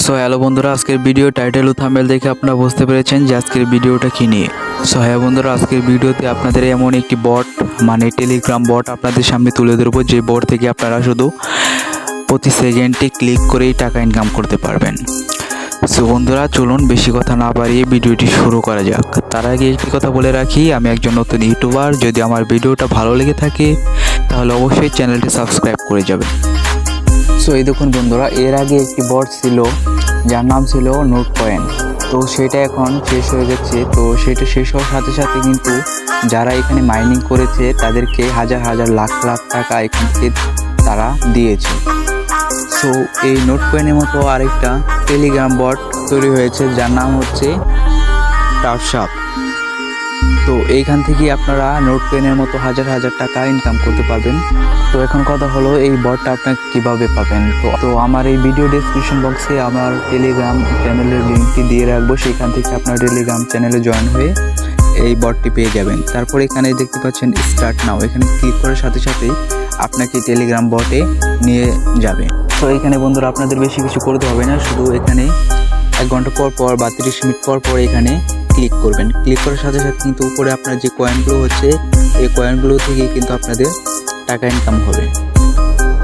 So hello বন্ধুরা, আজকের video title ও thumbnail দেখে আপনারা বুঝতে পেরেছেন যে আজকের ভিডিওটা কী নিয়ে। সো হ্যাঁ বন্ধুরা, আজকের ভিডিওতে আপনাদের এমন একটি বট মানে টেলিগ্রাম বট আপনাদের সামনে তুলে ধরবো, যে বট থেকে আপনারা শুধু প্রতি সেকেন্ডে ক্লিক করেই টাকা ইনকাম করতে পারবেন। সো বন্ধুরা, চলুন বেশি কথা না বাড়িয়ে ভিডিওটি শুরু করা যাক। তার আগে একটি কথা বলে রাখি, আমি একজন নতুন ইউটিউবার। যদি আমার ভিডিওটা ভালো লেগে থাকে তাহলে অবশ্যই চ্যানেলটি সাবস্ক্রাইব করে যাবেন। সো এই দেখুন বন্ধুরা, এর আগে একটি বট ছিল যার নাম ছিল নোট কয়েন। তো সেটা এখন শেষ হয়ে গেছে। তো সেটা শেষ হওয়ার সাথে সাথে কিন্তু যারা এখানে মাইনিং করেছে তাদেরকে হাজার হাজার লাখ লাখ টাকা এখান থেকে তারা দিয়েছে। সো এই নোট কয়েনের মতো আরেকটা টেলিগ্রাম বট তৈরি হয়েছে যার নাম হচ্ছে টাপশপ। তো এইখান থেকে আপনারা নোট কয়েনের মতো হাজার হাজার টাকা ইনকাম করতে পারবেন। তো এখন কথা হলো, এই বটটা আপনাকে কীভাবে পাবেন। তো আমার এই ভিডিও ডেসক্রিপশন বক্সে আমার টেলিগ্রাম চ্যানেলের লিঙ্কটি দিয়ে রাখবো, সেখান থেকে আপনার টেলিগ্রাম চ্যানেলে জয়েন হয়ে এই বটটি পেয়ে যাবেন। তারপর এখানে দেখতে পাচ্ছেন স্টার্ট নাও, এখানে ক্লিক করার সাথে সাথেই আপনাকে টেলিগ্রাম বটে নিয়ে যাবে। তো এখানে বন্ধুরা আপনাদের বেশি কিছু করতে হবে না, শুধু এখানে 1 ঘন্টা পর পর বা 30 মিনিট পর পর এখানে ক্লিক করবেন। ক্লিক করার সাথে সাথে কিন্তু উপরে আপনার যে কয়েনগুলো হচ্ছে, এই কয়েনগুলো থেকে কিন্তু আপনাদের টাকা ইনকাম হবে।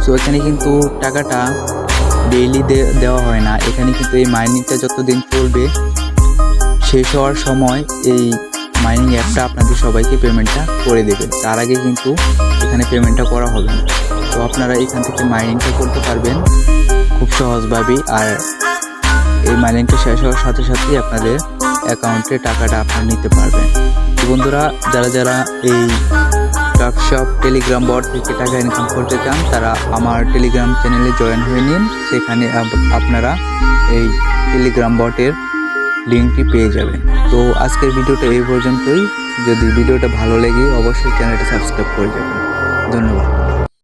সো এখানে কিন্তু টাকাটা ডেইলি দেওয়া হয় না, এখানে কিন্তু এই মাইনিংটা যতদিন চলবে শেষ হওয়ার সময় এই মাইনিং অ্যাপটা আপনাদের সবাইকে পেমেন্টটা করে দেবে। তার আগে কিন্তু এখানে পেমেন্টটা করা হবে না। তো আপনারা এখান থেকে মাইনিংটা করতে পারবেন খুব সহজভাবেই। আর এই মাইনিংটা শেষ হওয়ার সাথে সাথেই আপনাদের অ্যাকাউন্টে টাকাটা আপনারা নিতে পারবেন। তো বন্ধুরা, যারা এই টাপশপ টেলিগ্রাম বট থেকে টাকা ইনকাম করতে চান তারা আমার টেলিগ্রাম চ্যানেলে জয়েন হয়ে নিন, সেখানে আপনারা এই টেলিগ্রাম বটের লিঙ্কটি পেয়ে যাবেন। তো আজকের ভিডিওটা এই পর্যন্তই। যদি ভিডিওটা ভালো লাগে অবশ্যই চ্যানেলটি সাবস্ক্রাইব করে যাবেন। ধন্যবাদ।